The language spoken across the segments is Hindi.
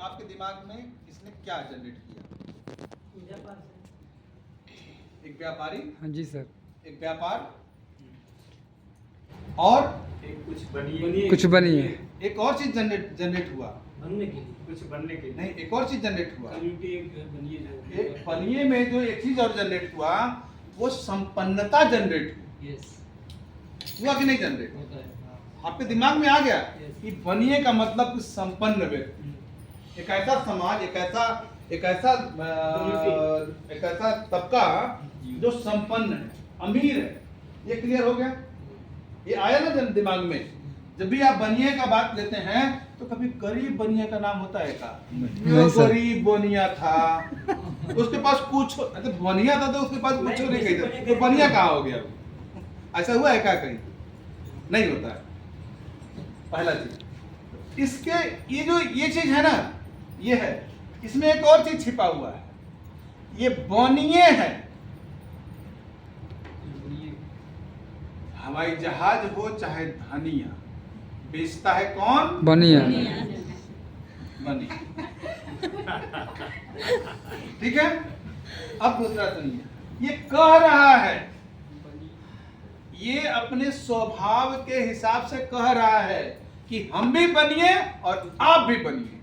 आपके दिमाग में इसने क्या जनरेट किया? एक व्यापारी, हाँ जी सर। एक व्यापार और एक कुछ बनिए एक और चीज जनरेट हुआ। बनने के लिए, कुछ बनने के लिए नहीं, एक और चीज जनरेट हुआ। एक बनिए में जो एक चीज और जनरेट हुआ वो संपन्नता जनरेट हुई। यस हुआ कि नहीं जनरेट? होता है। आपके दिमाग में आ गया Yes. कि बनिए का मतलब संपन्न व्यक्ति, एक ऐसा समाज, एक ऐसा तबका जो संपन्न है, अमीर है। ये क्लियर हो गया? ये आया ना दिमाग में? जब भी आप बनिए का बात लेते हैं तो कभी गरीब बनिया का नाम होता है का? नहीं सर। गरीब बनिया था, उसके पास कुछ मतलब बनिया था तो उसके पास कुछ नहीं गई था, तो बनिया कहाँ हो गया? ऐसा हुआ है क्या कहीं? नहीं होता है। पहला चीज इसके ये चीज है ना, ये है। इसमें एक और चीज छिपा हुआ है, ये बनिए है। हवाई जहाज हो चाहे धनिया, बेचता है कौन? बनिए। बनी। ठीक है। अब दूसरा सुनिए, ये कह रहा है, ये अपने स्वभाव के हिसाब से कह रहा है कि हम भी बनिए और आप भी बनिए।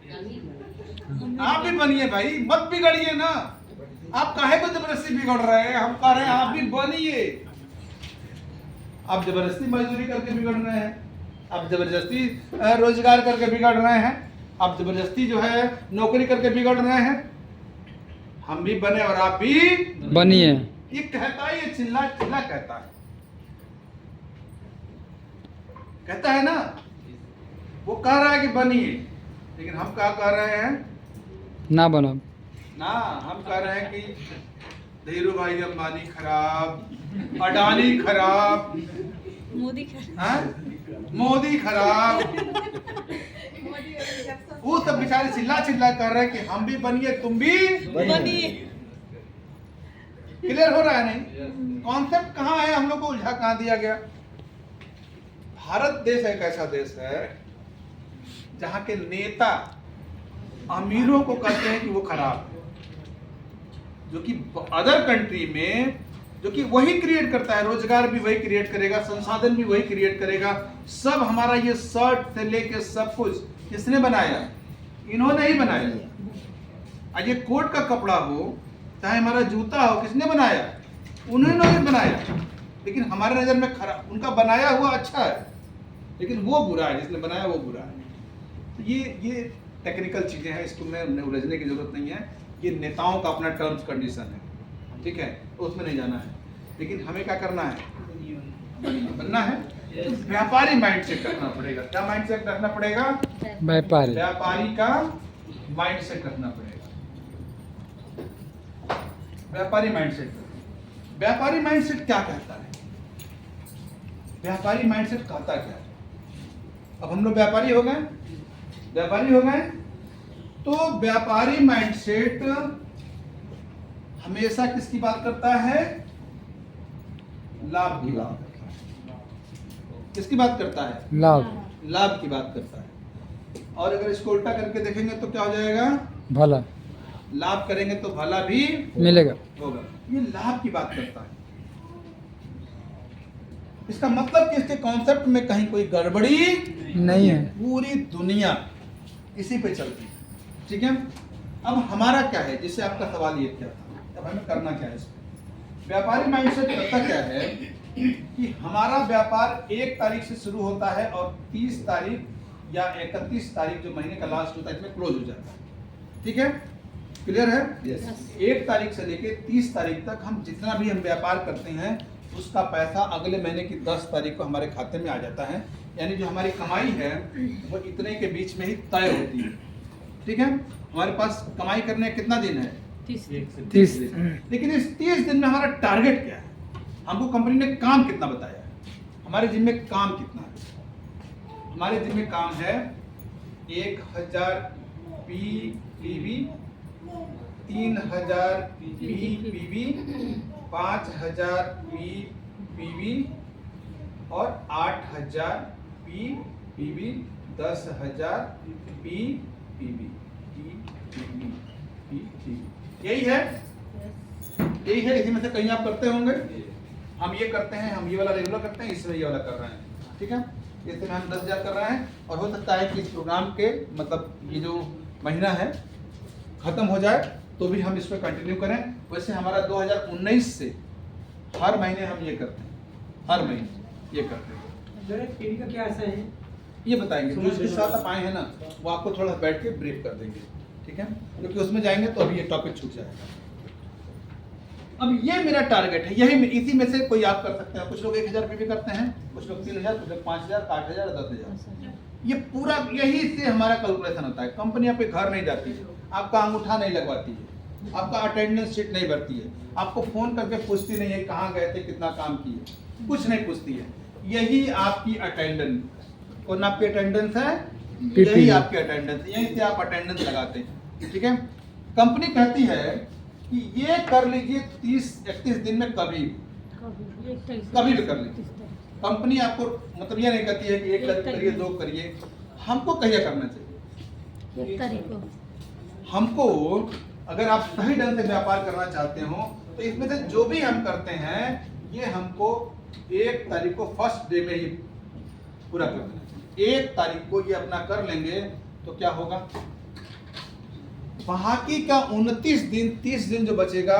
आप भी बनिए भाई, मत बिगड़िए ना। आप काहे को जबरदस्ती बिगड़ रहे हैं? हम कह रहे हैं आप भी बनिए। आप जबरदस्ती मजदूरी करके बिगड़ रहे हैं, आप जबरदस्ती रोजगार करके बिगड़ रहे हैं, आप जबरदस्ती जो है नौकरी करके बिगड़ रहे हैं। हम भी बने और आप भी बनिए। ये कहता है, ये चिल्ला चिल्ला कहता है ना। वो कह रहा है कि बनिए, लेकिन हम क्या कह रहे हैं? ना बनो। ना, हम कह रहे हैं कि धीरू भाई अंबानी खराब, अडानी खराब, मोदी खराब, हाँ? मोदी खराब। वो सब बेचारे चिल्ला चिल्ला कर रहे हैं कि हम भी बनिए, तुम भी बनिए। क्लियर हो रहा है? नहीं, कॉन्सेप्ट कहाँ है, हम लोग को उलझा कहाँ दिया गया? भारत देश एक ऐसा देश है जहां के नेता अमीरों को कहते हैं कि वो खराब है, जो कि अदर कंट्री में जो कि वही क्रिएट करता है, रोजगार भी वही क्रिएट करेगा, संसाधन भी वही क्रिएट करेगा। सब हमारा ये शर्ट से लेके सब कुछ किसने बनाया? इन्होंने ही बनाया। आज ये कोट का कपड़ा हो चाहे हमारा जूता हो, किसने बनाया? उन्होंने ही बनाया। लेकिन हमारे नजर में खराब, उनका बनाया हुआ अच्छा है लेकिन वो बुरा है, जिसने बनाया वो बुरा है। तो ये टेक्निकल चीजें हैं, इसको में उलझने की जरूरत नहीं है। ये नेताओं का अपना टर्म्स कंडीशन है, ठीक है, तो उसमें नहीं जाना है। लेकिन हमें क्या करना है? बनना है। व्यापारी माइंडसेट रखना पड़ेगा। क्या माइंडसेट रखना पड़ेगा? व्यापारी। व्यापारी का माइंडसेट रखना पड़ेगा। व्यापारी माइंडसेट। व्यापारी माइंडसेट क्या कहता है? व्यापारी माइंडसेट कहता क्या है? अब हम लोग व्यापारी हो गए, तो व्यापारी माइंडसेट हमेशा किसकी बात करता है? लाभ की बात। किसकी बात करता है? लाभ की बात करता है। और अगर इसको उल्टा करके देखेंगे तो क्या हो जाएगा? भला। लाभ करेंगे तो भला भी मिलेगा। होगा। ये लाभ की बात करता है। इसका मतलब कि इसके कॉन्सेप्ट में कहीं कोई गड़बड़ी नहीं है। पूरी दुनिया इसी पे चलती है, ठीक है। अब हमारा क्या है, जिससे आपका सवाल ये क्या था, अब हमें करना क्या है इसमें? व्यापारी माइंडसेट करता क्या है कि हमारा व्यापार 1 तारीख से शुरू होता है और 30 तारीख या 31 तारीख जो महीने का लास्ट होता है इसमें क्लोज हो जाता है, ठीक है। क्लियर है? Yes. 1 तारीख से लेके 30 तारीख तक हम जितना भी हम व्यापार करते हैं उसका पैसा अगले महीने की 10 तारीख को हमारे खाते में आ जाता है। यानी जो हमारी कमाई है वो इतने के बीच में ही तय होती है, ठीक है। हमारे पास कमाई करने का कितना दिन है? 30 30 दिन। लेकिन इस 30 दिन में हमारा टारगेट क्या है? हमको कंपनी ने काम कितना बताया है? हमारे जिम्मे काम कितना है? हमारे जिम्मे काम है 1000 पीवी, 3000 पीवी, 5000 पीवी और 8000 पीवी, 10000 पीवी। यही है, यही है। इसी में से कहीं आप करते होंगे, हम ये करते हैं, हम ये वाला रेगुलर करते हैं, इसमें ये वाला कर रहे हैं, ठीक है। इसमें हम 10,000 कर रहे हैं और हो सकता है कि इस प्रोग्राम के मतलब ये जो महीना है खत्म हो जाए तो भी हम इसको कंटिन्यू करें। वैसे हमारा 2019 से हर महीने हम ये करते हैं, हर महीने ये करते हैं। डायरेक्ट टीवी का क्या ऐसा है? ये बताएंगे जो इसके साथ आप आए हैं ना, वो आपको थोड़ा बैठ के ब्रीफ कर देंगे, ठीक है, क्योंकि उसमें जाएंगे तो अभी ये टॉपिक छूट जाएगा। अब ये मेरा टारगेट है, यही इसी में से कोई आप कर सकते हैं। कुछ लोग 1,000 रुपये भी करते हैं, कुछ लोग 3,000, कुछ लोग 5,000, 8,000, 10,000। ये पूरा यही से हमारा कैलकुलेशन होता है। कंपनी आपके घर नहीं जाती है, आपका अंगूठा नहीं लगवाती है, आपका अटेंडेंस शीट नहीं भरती है, आपको फोन करके पूछती नहीं है कहाँ गए थे, कितना काम किए, कुछ नहीं पूछती है। यही आपकी अटेंडेंस, कौन आपकी अटेंडेंस है? यही आपकी अटेंडेंस, यहीं से आप अटेंडेंस लगाते हैं, ठीक है। कंपनी कहती है कि ये कर लीजिए 30-31 दिन में कभी भी कर लीजिए। कंपनी आपको मतलब ये नहीं कहती है कि एक करिए, 2 करिए, हमको कहिए करना चाहिए। हमको अगर आप सही ढंग से व्यापार करना चाहते हो तो इसमें से जो भी हम करते हैं ये हमको 1 तारीख को फर्स्ट डे में ही पूरा कर देना चाहिए। 1 तारीख को ये अपना कर लेंगे तो क्या होगा, बाकी का 29 दिन 30 दिन जो बचेगा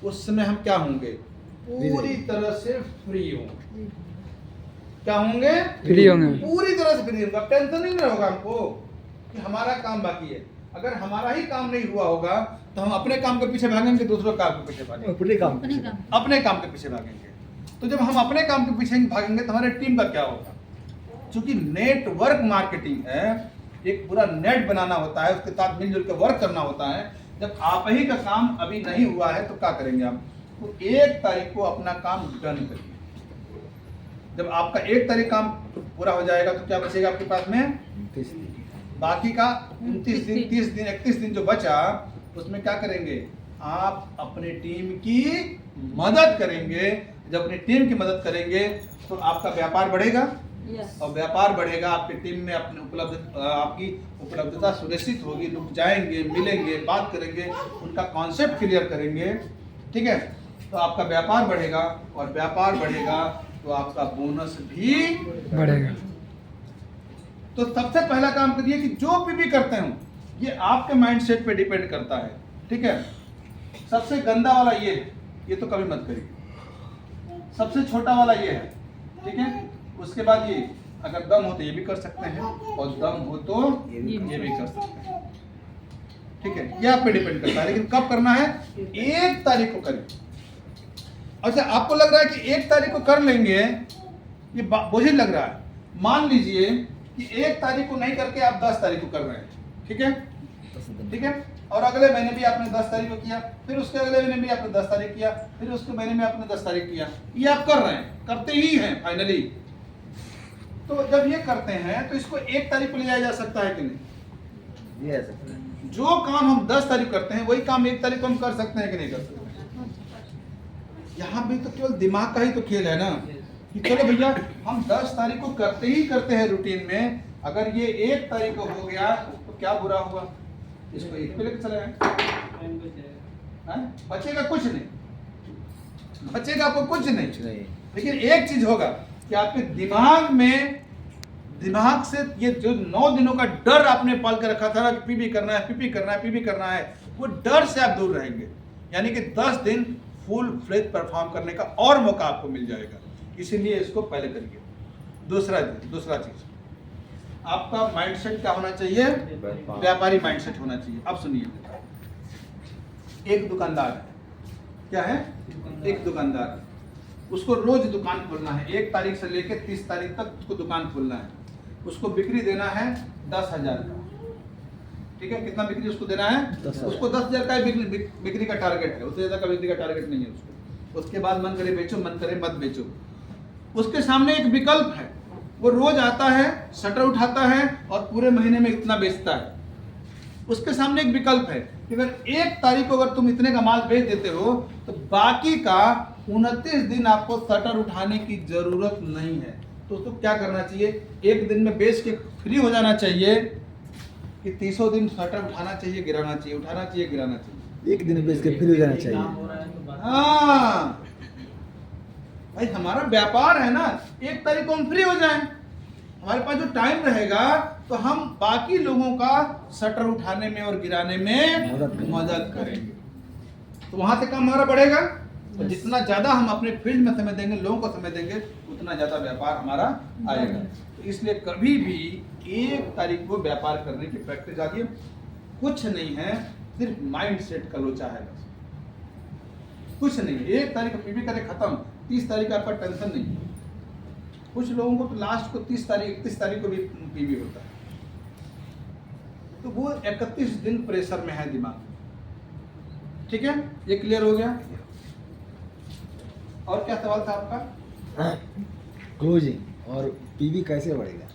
उस समय हम क्या होंगे, पूरी तरह से फ्री होंगे। क्या होंगे? फ्री होंगे, पूरी तरह से फ्री होंगे। अब टेंशन ही नहीं होगा हमको कि हमारा काम बाकी है। अगर हमारा ही काम नहीं हुआ होगा तो हम अपने काम के पीछे भागेंगे, दूसरों काम के पीछे भागेंगे, अपने काम के पीछे भागेंगे। तो जब हम अपने काम के पीछे भागेंगे तो हमारे टीम का क्या होगा? क्योंकि नेटवर्क मार्केटिंग है, एक पूरा नेट बनाना होता है, उसके साथ मिलजुल के वर्क करना होता है। जब आप ही का काम अभी नहीं हुआ है तो क्या करेंगे आप? तो 1 तारीख को अपना काम डन करिए। जब आपका 1 तारीख काम पूरा हो जाएगा तो क्या बचेगा आपके पास में? बाकी का 29 दिन, 30 दिन, 31 दिन जो बचा उसमें क्या करेंगे? आप अपने टीम की मदद करेंगे। जब अपनी टीम की मदद करेंगे तो आपका व्यापार बढ़ेगा, और व्यापार बढ़ेगा, आपकी टीम में आपकी उपलब्धता सुनिश्चित होगी। लोग जाएंगे, मिलेंगे, बात करेंगे, उनका कॉन्सेप्ट क्लियर करेंगे, ठीक है। तो आपका व्यापार बढ़ेगा, और व्यापार बढ़ेगा तो आपका बोनस भी बढ़ेगा। तो सबसे पहला काम करिए कि जो भी करते हो ये आपके माइंडसेट पे डिपेंड करता है, ठीक है। सबसे गंदा वाला ये तो कभी मत करिए। सबसे छोटा वाला ये है, ठीक है। उसके बाद ये, अगर दम हो तो ये भी कर सकते हैं, और दम हो तो ये भी कर सकते हैं, ठीक है। ये आप पे डिपेंड करता है, लेकिन कब करना है? 1 तारीख को करिए। अच्छा, आपको लग रहा है कि 1 तारीख को कर लेंगे, ये बोझिल लग रहा है। मान लीजिए कि 1 तारीख को नहीं करके आप 10 तारीख को कर रहे हैं, ठीक है, ठीक है। और अगले महीने भी आपने 10 तारीख को किया, फिर उसके अगले महीने भी आपने 10 तारीख किया, फिर उसके महीने में आपने 10 तारीख किया। ये आप कर रहे हैं, करते ही हैं फाइनली। तो जब ये करते हैं तो इसको 1 तारीख को ले जाया जा सकता है कि नहीं? ये सकता है। जो काम हम 10 तारीख करते हैं वही काम 1 तारीख को हम कर सकते हैं कि नहीं कर सकते? यहाँ भी तो केवल दिमाग का ही तो खेल है ना, कि चलो भैया हम 10 तारीख को करते ही करते हैं रूटीन में, अगर ये 1 तारीख को हो गया तो क्या बुरा हुआ? इसको 1 पे लेकर चले आए, बचेगा कुछ नहीं, बचेगा आपको कुछ नहीं। लेकिन एक चीज होगा कि आपके दिमाग से ये जो 9 दिनों का डर आपने पाल के रखा था ना कि पीबी करना है, पीपी करना है, पीबी करना है, वो डर से आप दूर रहेंगे। यानी कि 10 दिन फुल फ्लेज परफॉर्म करने का और मौका आपको मिल जाएगा। इसीलिए इसको पहले करिए। दूसरा चीज, आपका माइंडसेट क्या होना चाहिए? व्यापारी माइंडसेट होना चाहिए। अब सुनिए, एक दुकानदार है, क्या है? एक दुकानदार है, उसको रोज दुकान खोलना है। 1 तारीख से लेकर 30 तारीख तक उसको दुकान खोलना है। उसको बिक्री देना है 10,000 का, ठीक है। कितना बिक्री उसको देना है? उसको 10,000 का बिक्री का टारगेट है, उससे ज्यादा का बिक्री का टारगेट नहीं है उसको। उसके बाद मन करे बेचो, मन करे मत बेचो। उसके सामने एक विकल्प है, वो रोज आता है, शटर उठाता है और पूरे महीने में इतना बेचता है। उसके सामने एक विकल्प है कि अगर 1 तारीख को अगर तुम इतने का माल बेच देते हो तो बाकी का 29 दिन आपको शटर उठाने की जरूरत नहीं है। तो उसको क्या करना चाहिए? 1 दिन में बेच के फ्री हो जाना चाहिए, कि 30 दिन शटर उठाना चाहिए, गिराना चाहिए, उठाना चाहिए, गिराना चाहिए। एक दिन बेच के फ्री हो जाना चाहिए। काम हो रहा है तो बात हाँ भाई, हमारा व्यापार है ना, 1 तारीख को हम फ्री हो जाएं, हमारे पास जो टाइम रहेगा तो हम बाकी लोगों का शटर उठाने में और गिराने में मदद करेंगे, तो वहां से काम हमारा बढ़ेगा। तो जितना ज्यादा हम अपने फील्ड में समय देंगे, लोगों को समय देंगे, उतना ज्यादा व्यापार हमारा आएगा। तो इसलिए कभी भी 1 तारीख को व्यापार करने की प्रैक्टिस आती, कुछ नहीं है, सिर्फ माइंड सेट का लोचा है बस, कुछ नहीं। 1 तारीख को पीवी करे खत्म, 30 तारीख का आपका टेंशन नहीं। कुछ लोगों को तो लास्ट को 30 तारीख 31 तारीख को भी पीवी होता है, तो वो 31 दिन प्रेशर में है दिमाग। ठीक है, ये क्लियर हो गया। और क्या सवाल था आपका? क्लोजिंग और पीवी कैसे बढ़ेगा?